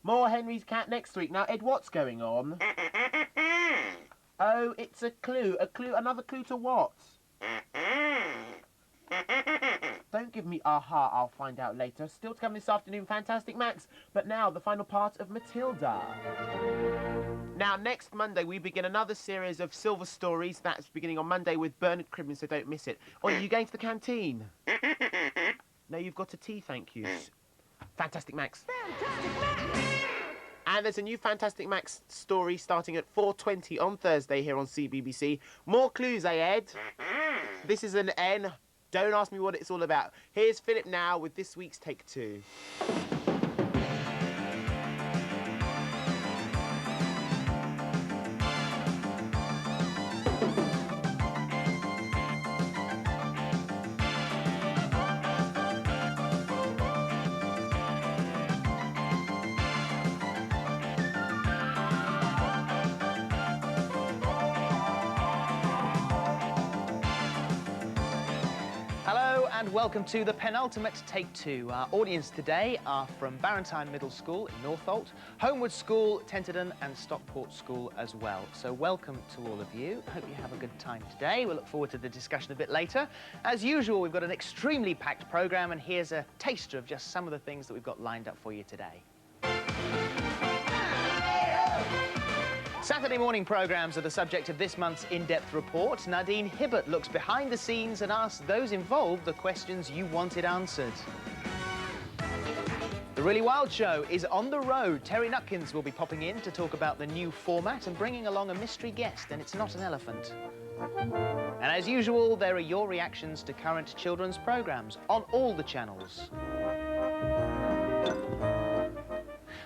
More Henry's cat next week. Now, Ed, what's going on? Oh, it's a clue. A clue. Another clue to what? Don't give me aha, I'll find out later. Still to come this afternoon, Fantastic Max. But now, the final part of Matilda. Now, next Monday, we begin another series of Silver Stories. That's beginning on Monday with Bernard Cribbin, so don't miss it. Or are you going to the canteen? No, you've got a tea, thank you. Fantastic Max. Fantastic Max! And there's a new Fantastic Max story starting at 4:20 on Thursday here on CBBC. More clues, Ed? This is an N. Don't ask me what it's all about. Here's Philip now with this week's Take Two. And welcome to the penultimate Take Two. Our audience today are from Barrentine Middle School in Northolt, Homewood School, Tenterden and Stockport School as well. So welcome to all of you. Hope you have a good time today. We'll look forward to the discussion a bit later. As usual, we've got an extremely packed programme, and here's a taster of just some of the things that we've got lined up for you today. Saturday morning programmes are the subject of this month's in-depth report. Nadine Hibbert looks behind the scenes and asks those involved the questions you wanted answered. The Really Wild Show is on the road. Terry Nutkins will be popping in to talk about the new format and bringing along a mystery guest, and it's not an elephant. And as usual, there are your reactions to current children's programmes on all the channels.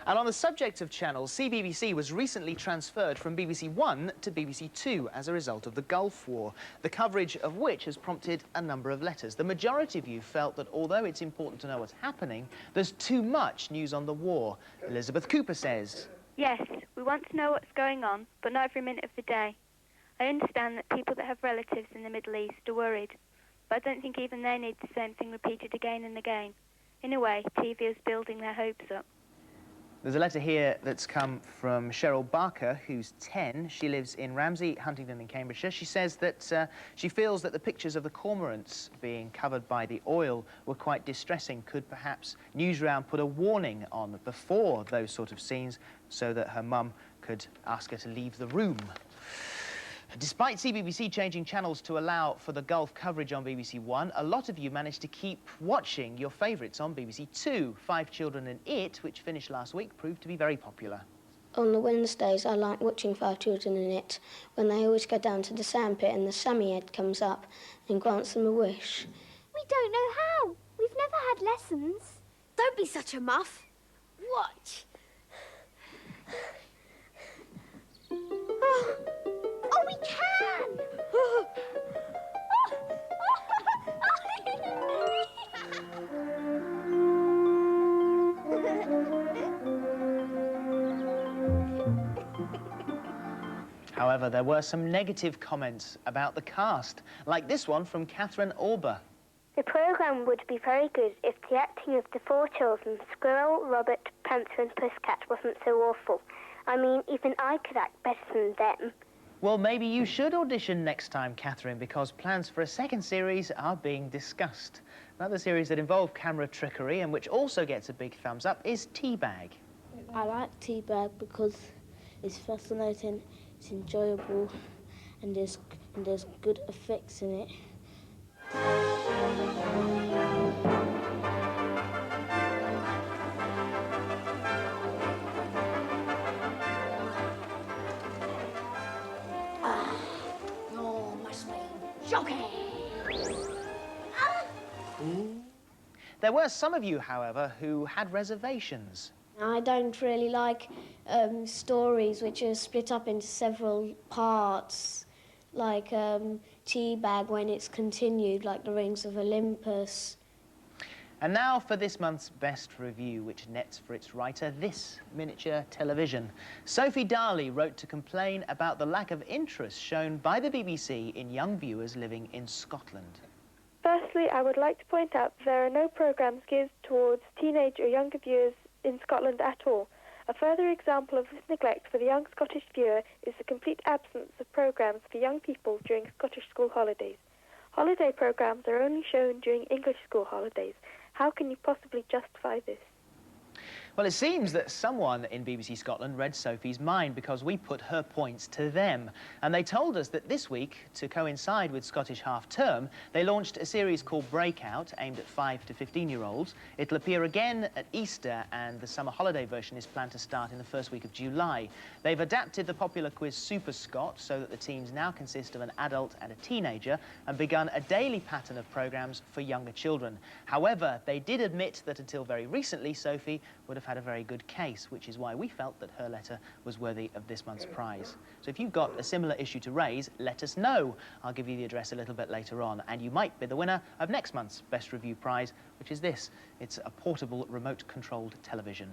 And on the subject of channels, CBBC was recently transferred from BBC One to BBC Two as a result of the Gulf War, the coverage of which has prompted a number of letters. The majority of you felt that although it's important to know what's happening, there's too much news on the war. Elizabeth Cooper says, "Yes, we want to know what's going on, but not every minute of the day. I understand that people that have relatives in the Middle East are worried, but I don't think even they need the same thing repeated again and again. In a way, TV is building their hopes up." There's a letter here that's come from Cheryl Barker, who's 10. She lives in Ramsey, Huntingdon in Cambridgeshire. She says that she feels that the pictures of the cormorants being covered by the oil were quite distressing. Could perhaps Newsround put a warning on before those sort of scenes so that her mum could ask her to leave the room? Despite CBBC changing channels to allow for the Gulf coverage on BBC One, a lot of you managed to keep watching your favourites on BBC Two. Five Children and It, which finished last week, proved to be very popular. On the Wednesdays, I like watching Five Children and It, when they always go down to the sandpit and the Sammy Head comes up and grants them a wish. We don't know how. We've never had lessons. Don't be such a muff. Watch. Oh, we can! However, there were some negative comments about the cast, like this one from Catherine Orber. The programme would be very good if the acting of the four children, Squirrel, Robert, Panther and Pussycat, wasn't so awful. I mean, even I could act better than them. Well, maybe you should audition next time, Catherine, because plans for a second series are being discussed. Another series that involved camera trickery and which also gets a big thumbs up is Teabag. I like Teabag because it's fascinating, it's enjoyable, and there's good effects in it. There were some of you, however, who had reservations. I don't really like stories which are split up into several parts, like Teabag when it's continued, like The Rings of Olympus. And now for this month's best review, which nets for its writer this miniature television. Sophie Darley wrote to complain about the lack of interest shown by the BBC in young viewers living in Scotland. Firstly, I would like to point out that there are no programmes geared towards teenage or younger viewers in Scotland at all. A further example of this neglect for the young Scottish viewer is the complete absence of programmes for young people during Scottish school holidays. Holiday programmes are only shown during English school holidays. How can you possibly justify this? Well, it seems that someone in BBC Scotland read Sophie's mind because we put her points to them. And they told us that this week, to coincide with Scottish half-term, they launched a series called Breakout, aimed at 5 to 15-year-olds. It'll appear again at Easter, and the summer holiday version is planned to start in the first week of July. They've adapted the popular quiz Super Scot so that the teams now consist of an adult and a teenager, and begun a daily pattern of programmes for younger children. However, they did admit that until very recently, Sophie would have had a very good case, which is why we felt that her letter was worthy of this month's prize. So if you've got a similar issue to raise, let us know. I'll give you the address a little bit later on, and you might be the winner of next month's Best Review prize, which is this. It's a portable remote-controlled television.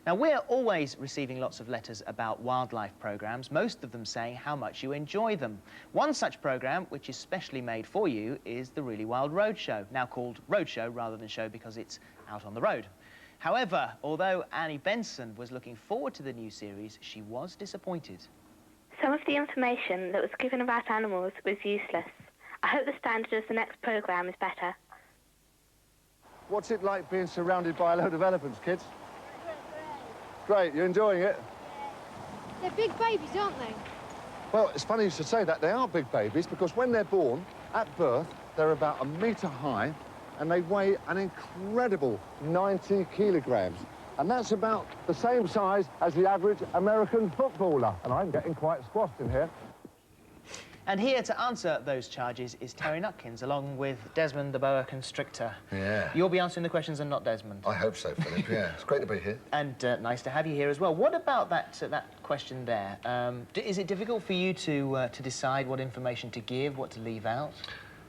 Now, we're always receiving lots of letters about wildlife programmes, most of them saying how much you enjoy them. One such programme, which is specially made for you, is the Really Wild Roadshow, now called Roadshow rather than show because it's out on the road. However, although Annie Benson was looking forward to the new series, she was disappointed. Some of the information that was given about animals was useless. I hope the standard of the next programme is better. What's it like being surrounded by a load of elephants, kids? Great, you're enjoying it? They're big babies, aren't they? Well, it's funny you should say that. They are big babies because when they're born, at birth, they're about 1 metre high and they weigh an incredible 90 kilograms. And that's about the same size as the average American footballer. And I'm getting quite squashed in here. And here to answer those charges is Terry Nutkins, along with Desmond the boa constrictor. Yeah. You'll be answering the questions and not Desmond. I hope so, Philip, yeah. It's great to be here. And nice to have you here as well. What about that question there? Is it difficult for you to decide what information to give, what to leave out?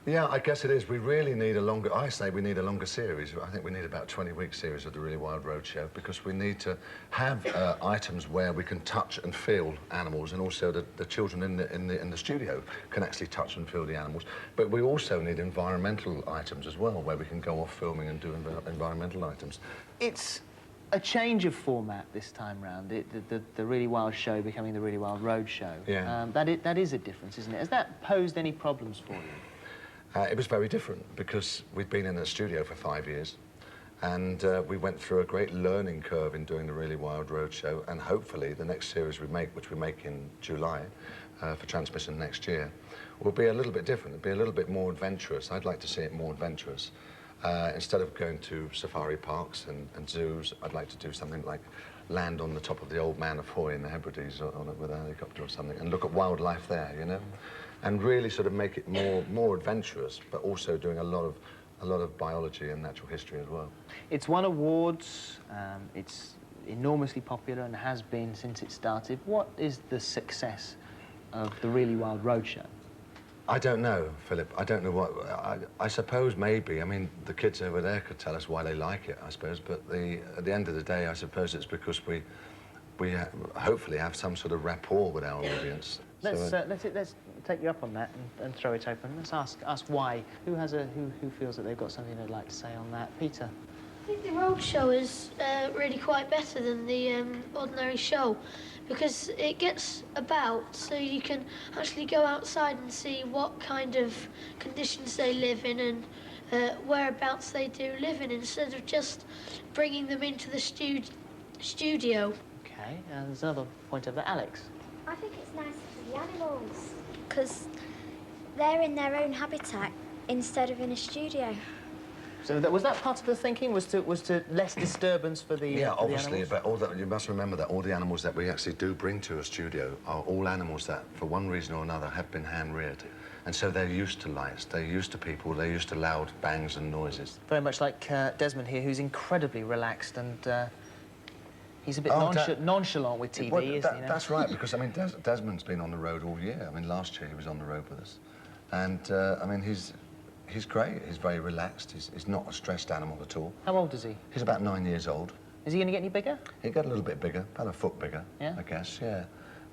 Yeah, I guess it is. We really need a longer... I say we need a longer series. I think we need about a 20-week series of the Really Wild Roadshow because we need to have items where we can touch and feel animals, and also the children in the studio can actually touch and feel the animals. But we also need environmental items as well, where we can go off filming and do environmental items. It's a change of format this time round, the Really Wild Show becoming the Really Wild Roadshow. Yeah. That is a difference, isn't it? Has that posed any problems for you? It was very different because we'd been in the studio for 5 years and we went through a great learning curve in doing the Really Wild Roadshow, and hopefully the next series we make, which we make in July for transmission next year, will be a little bit different. It'll be a little bit more adventurous. I'd like to see it more adventurous. Instead of going to safari parks and zoos, I'd like to do something like land on the top of the Old Man of Hoy in the Hebrides with a helicopter or something and look at wildlife there, you know? And really sort of make it more adventurous, but also doing a lot of biology and natural history as well. It's won awards, it's enormously popular and has been since it started. What is the success of the Really Wild Roadshow? I don't know, Philip. I don't know what... I suppose maybe, I mean, the kids over there could tell us why they like it, I suppose, but at the end of the day, I suppose it's because we hopefully have some sort of rapport with our audience. Let's take you up on that and throw it open. Let's ask why. Who feels that they've got something they'd like to say on that? Peter? I think the Roadshow is really quite better than the ordinary show because it gets about so you can actually go outside and see what kind of conditions they live in and whereabouts they do live in instead of just bringing them into the studio. Okay, and there's another point of that. Alex? I think it's nicer for the animals because they're in their own habitat instead of in a studio. So was that part of the thinking, was to less disturbance for the Yeah, obviously, the but you must remember that all the animals that we actually do bring to a studio are all animals that, for one reason or another, have been hand-reared. And so they're used to lights, they're used to people, they're used to loud bangs and noises. Very much like Desmond here, who's incredibly relaxed and he's a bit nonchalant with TV, isn't he? That's right, because, I mean, Desmond's been on the road all year. I mean, last year he was on the road with us. And, I mean, he's great. He's very relaxed. He's not a stressed animal at all. How old is he? He's about 9 years old. Is he going to get any bigger? He'll get a little bit bigger, about a foot bigger, yeah? I guess, yeah.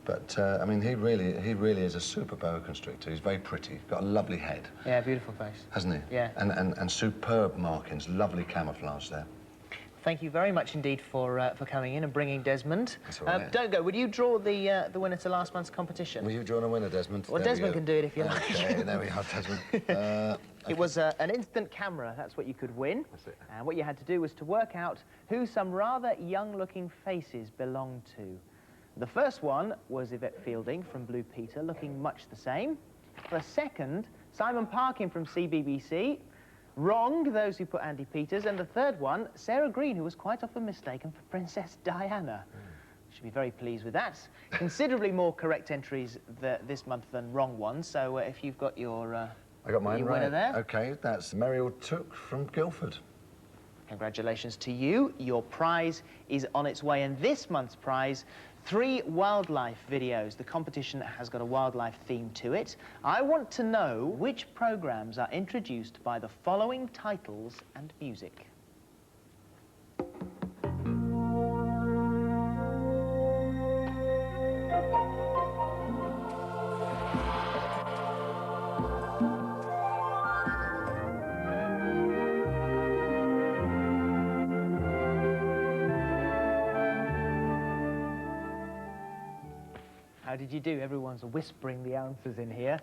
But, I mean, he really is a super boa constrictor. He's very pretty. He's got a lovely head. Yeah, beautiful face. Hasn't he? Yeah. And superb markings, lovely camouflage there. thank you very much indeed for coming in and bringing Desmond. That's all right. Don't go. Would you draw the winner to last month's competition? Will you draw a winner, Desmond? Well, Desmond can do it if you like. Okay, there we are, Desmond. It was an instant camera. That's what you could win. That's it. And what you had to do was to work out who some rather young-looking faces belonged to. The first one was Yvette Fielding from Blue Peter, looking much the same. For a second, Simon Parkin from CBBC. Wrong, those who put Andi Peters. And the third one, Sarah Green, who was quite often mistaken for Princess Diana. Should be very pleased with that. Considerably more correct entries this month than wrong ones. So if you've got your I got mine your right. winner there. Okay, that's Muriel Took from Guildford. Congratulations to you. Your prize is on its way. And this month's prize, 3 wildlife videos. The competition has got a wildlife theme to it. I want to know which programmes are introduced by the following titles and music. How did you do? Everyone's whispering the answers in here.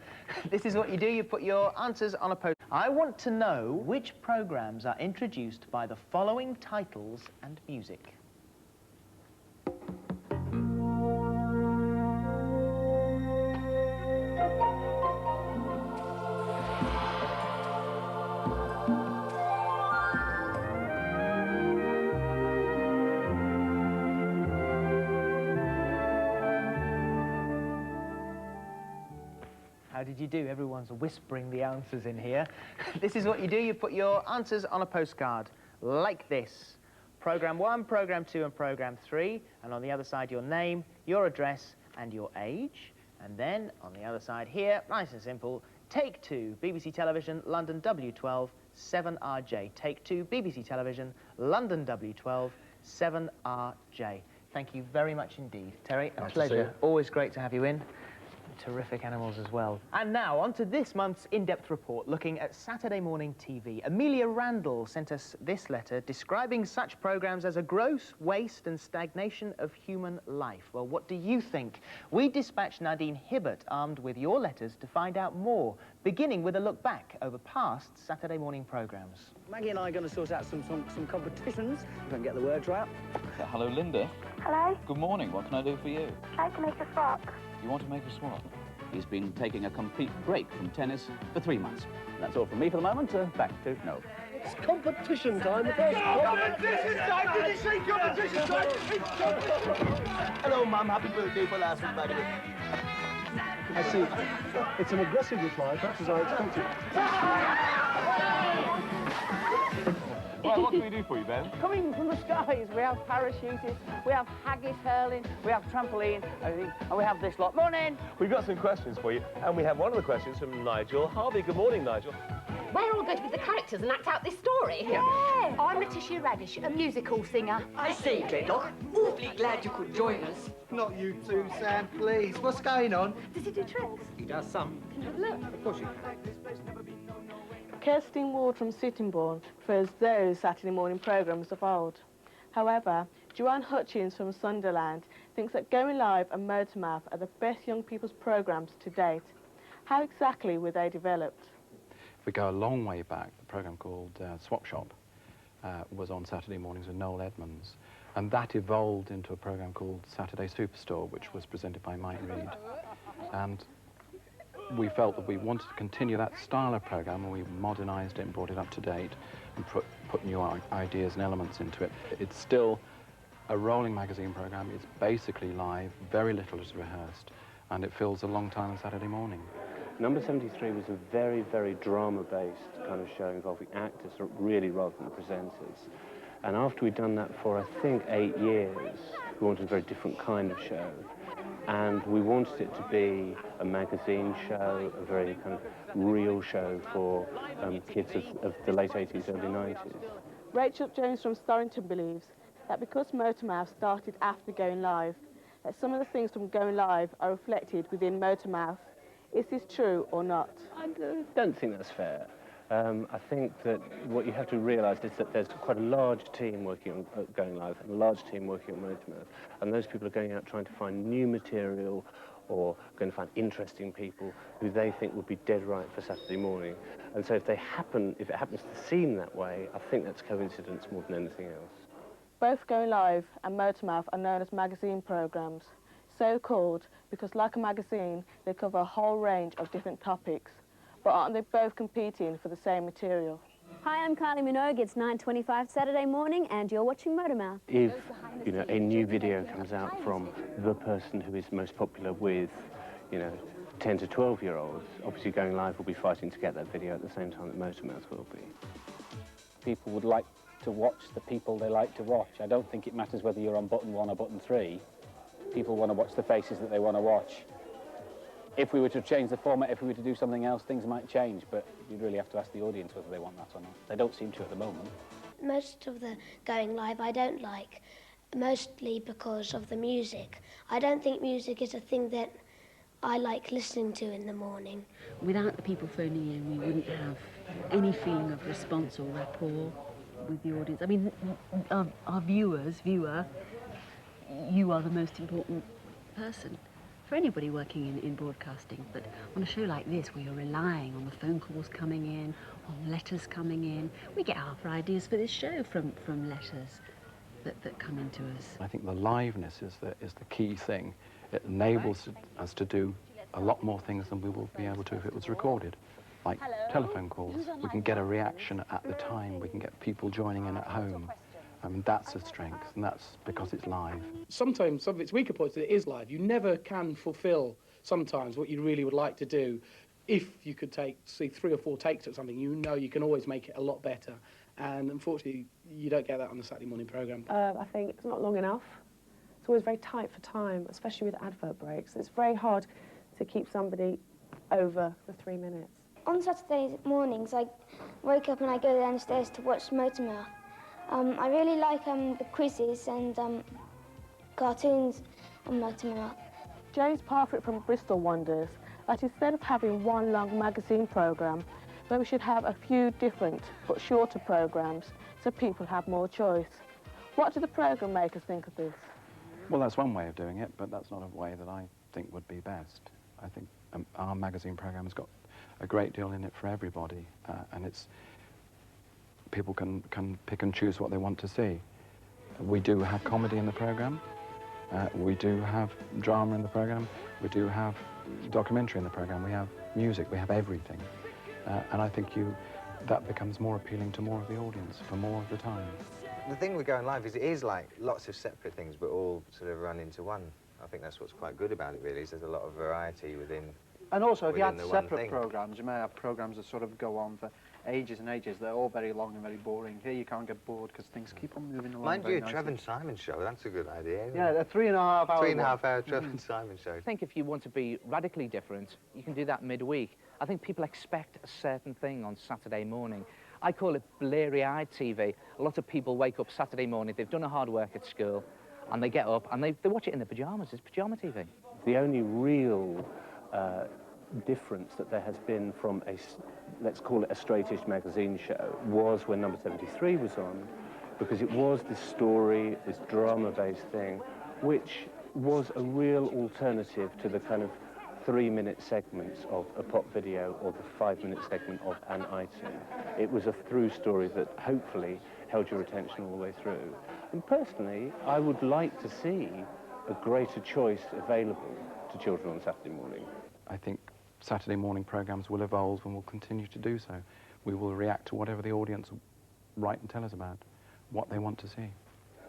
This is what you do. You put your answers on a post. I want to know which programmes are introduced by the following titles and music. How did you do? Everyone's whispering the answers in here. This is what you do. You put your answers on a postcard like this. Programme 1, Programme 2 and Programme 3. And on the other side, your name, your address and your age. And then on the other side here, nice and simple, Take 2, BBC Television, London W12, 7RJ. Take 2, BBC Television, London W12, 7RJ. Thank you very much indeed. Terry, a pleasure. Always great to have you in. Terrific animals as well. And now, on to this month's in-depth report, looking at Saturday morning TV. Amelia Randall sent us this letter describing such programmes as a gross waste and stagnation of human life. Well, what do you think? We dispatched Nadine Hibbert, armed with your letters, to find out more, beginning with a look back over past Saturday morning programmes. Maggie and I are going to sort out some competitions. If I can get the words right. Hello, Linda. Hello? Good morning. What can I do for you? I'd like to make a frock. You want to make a swap? He's been taking a complete break from tennis for 3 months. That's all from me for the moment. Back to no. It's competition time. Competition time! Did you say competition time? It's competition! Hello, Mum. Happy birthday for last week, Maggie. I see. It's an aggressive reply, perhaps as I expected. Right, what can we do for you, Ben? Coming from the skies, we have parachutists, we have haggis hurling, we have trampoline, and we have this lot. Morning! We've got some questions for you, and we have one of the questions from Nigel Harvey. Good morning, Nigel. We're all going to be the characters and act out this story. Yeah. I'm Letitia Radish, a musical singer. I see, Gledlock. Awfully glad you could join us. Not you two, Sam, please. What's going on? Does he do tricks? He does some. Can you have a look? Of course you can. Kirsten Ward from Sittingbourne prefers those Saturday morning programmes of old. However, Joanne Hutchins from Sunderland thinks that Going Live and Motormouth are the best young people's programmes to date. How exactly were they developed? If we go a long way back, the programme called Swap Shop was on Saturday mornings with Noel Edmunds, and that evolved into a programme called Saturday Superstore, which was presented by Mike Reed. And we felt that we wanted to continue that style of programme, and we modernised it and brought it up to date and put new ideas and elements into it. It's still a rolling magazine programme. It's basically live, very little is rehearsed, and it fills a long time on Saturday morning. Number 73 was a very, very drama-based kind of show involving actors, really, rather than presenters. And after we'd done that for, I think, 8 years, we wanted a very different kind of show. And we wanted it to be a magazine show, a very kind of real show for kids of the late 80s, early 90s. Rachel Jones from Storrington believes that because Motormouth started after Going Live, that some of the things from Going Live are reflected within Motormouth. Is this true or not? I don't think that's fair. I think that what you have to realise is that there's quite a large team working on Going Live and a large team working on Motormouth, and those people are going out trying to find new material or going to find interesting people who they think would be dead right for Saturday morning. And so if it happens to seem that way, I think that's coincidence more than anything else. Both Going Live and Motormouth are known as magazine programmes, so called because, like a magazine, they cover a whole range of different topics. But aren't they both competing for the same material? Hi, I'm Kylie Minogue. It's 9:25 Saturday morning, and you're watching Motormouth. If, you know, a new video comes out from the person who is most popular with, you know, 10 to 12-year-olds, obviously Going Live will be fighting to get that video at the same time that Motormouth will be. People would like to watch the people they like to watch. I don't think it matters whether you're on button 1 or button 3. People want to watch the faces that they want to watch. If we were to change the format, if we were to do something else, things might change, but you'd really have to ask the audience whether they want that or not. They don't seem to at the moment. Most of the Going Live I don't like, mostly because of the music. I don't think music is a thing that I like listening to in the morning. Without the people phoning in, we wouldn't have any feeling of response or rapport with the audience. I mean, our viewer, you are the most important person for anybody working in broadcasting, but on a show like this where you're relying on the phone calls coming in, on letters coming in, we get half our ideas for this show from letters that come into us. I think the liveness is the key thing. It enables us to do a lot more things than we will be able to if it was recorded, like telephone calls. We can get a reaction at the time, we can get people joining in at home. I mean, that's a strength, and that's because it's live. Sometimes some of its weaker points that it is live. You never can fulfil sometimes what you really would like to do. If you could see 3 or 4 takes at something, you know you can always make it a lot better. And unfortunately, you don't get that on the Saturday morning programme. I think it's not long enough. It's always very tight for time, especially with advert breaks. It's very hard to keep somebody over the 3 minutes. On Saturday mornings, I wake up and I go downstairs to watch Motormouth. I really like the quizzes and cartoons on Motormouth. James Parfitt from Bristol wonders that instead of having one long magazine programme, that we should have a few different but shorter programmes so people have more choice. What do the programme makers think of this? Well, that's one way of doing it, but that's not a way that I think would be best. I think our magazine programme has got a great deal in it for everybody, and people can pick and choose what they want to see. We do have comedy in the programme, we do have drama in the programme, we do have documentary in the programme, we have music, we have everything. And I think that becomes more appealing to more of the audience for more of the time. The thing with Going Live is it is like lots of separate things but all sort of run into one. I think that's what's quite good about it really, is there's a lot of variety within. And also if you had separate programmes, you may have programmes that sort of go on for ages and ages. They're all very long and very boring. Here you can't get bored because things keep on moving along. Mind you, Trevor and Simon show, that's a good idea. Yeah, a 3.5 hour 3.5 hour Trevor and Simon show. I think if you want to be radically different, you can do that midweek. I think people expect a certain thing on Saturday morning. I call it bleary-eyed TV. A lot of people wake up Saturday morning, they've done a hard work at school, and they get up and they watch it in their pyjamas. It's pyjama TV. The only real difference that there has been from let's call it a straightish magazine show, was when number 73 was on, because it was this story, this drama-based thing, which was a real alternative to the kind of 3-minute segments of a pop video or the 5-minute segment of an item. It was a through story that hopefully held your attention all the way through. And personally, I would like to see a greater choice available to children on Saturday morning. I think Saturday morning programmes will evolve and will continue to do so. We will react to whatever the audience write and tell us about, what they want to see.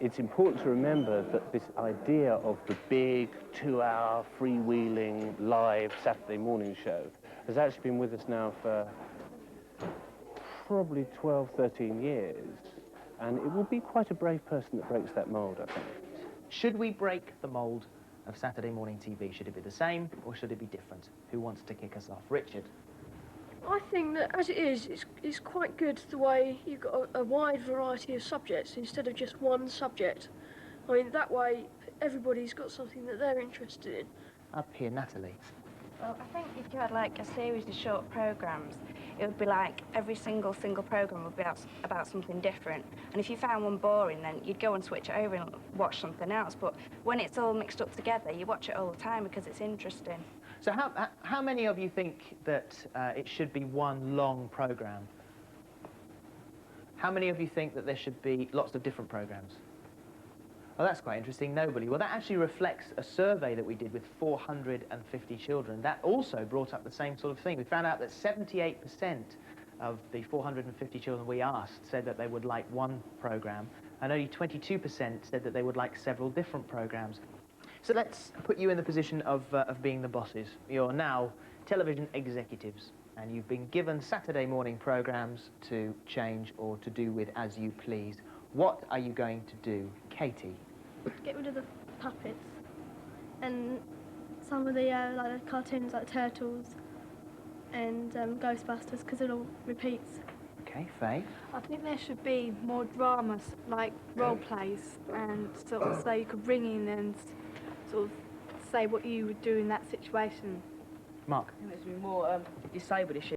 It's important to remember that this idea of the big 2-hour freewheeling live Saturday morning show has actually been with us now for probably 12, 13 years, and it will be quite a brave person that breaks that mould, I think. Should we break the mould of Saturday morning TV? Should it be the same or should it be different? Who wants to kick us off? Richard? I think that as it is, it's quite good the way you've got a wide variety of subjects instead of just one subject. I mean, that way everybody's got something that they're interested in. Up here, Natalie. Well, I think if you had like a series of short programmes, it would be like every single programme would be about something different. And if you found one boring, then you'd go and switch it over and watch something else. But when it's all mixed up together, you watch it all the time because it's interesting. So how many of you think that it should be one long programme? How many of you think that there should be lots of different programmes? Well, that's quite interesting. Nobody. Well, that actually reflects a survey that we did with 450 children. That also brought up the same sort of thing. We found out that 78% of the 450 children we asked said that they would like one programme, and only 22% said that they would like several different programmes. So let's put you in the position of being the bosses. You're now television executives, and you've been given Saturday morning programmes to change or to do with as you please. What are you going to do? Katie? Get rid of the puppets and some of the like the cartoons like Turtles and Ghostbusters, because it all repeats. Okay, Faye? I think there should be more dramas, like role plays, and sort of so you could ring in and sort of say what you would do in that situation. Mark? I think there should be more disabled issues.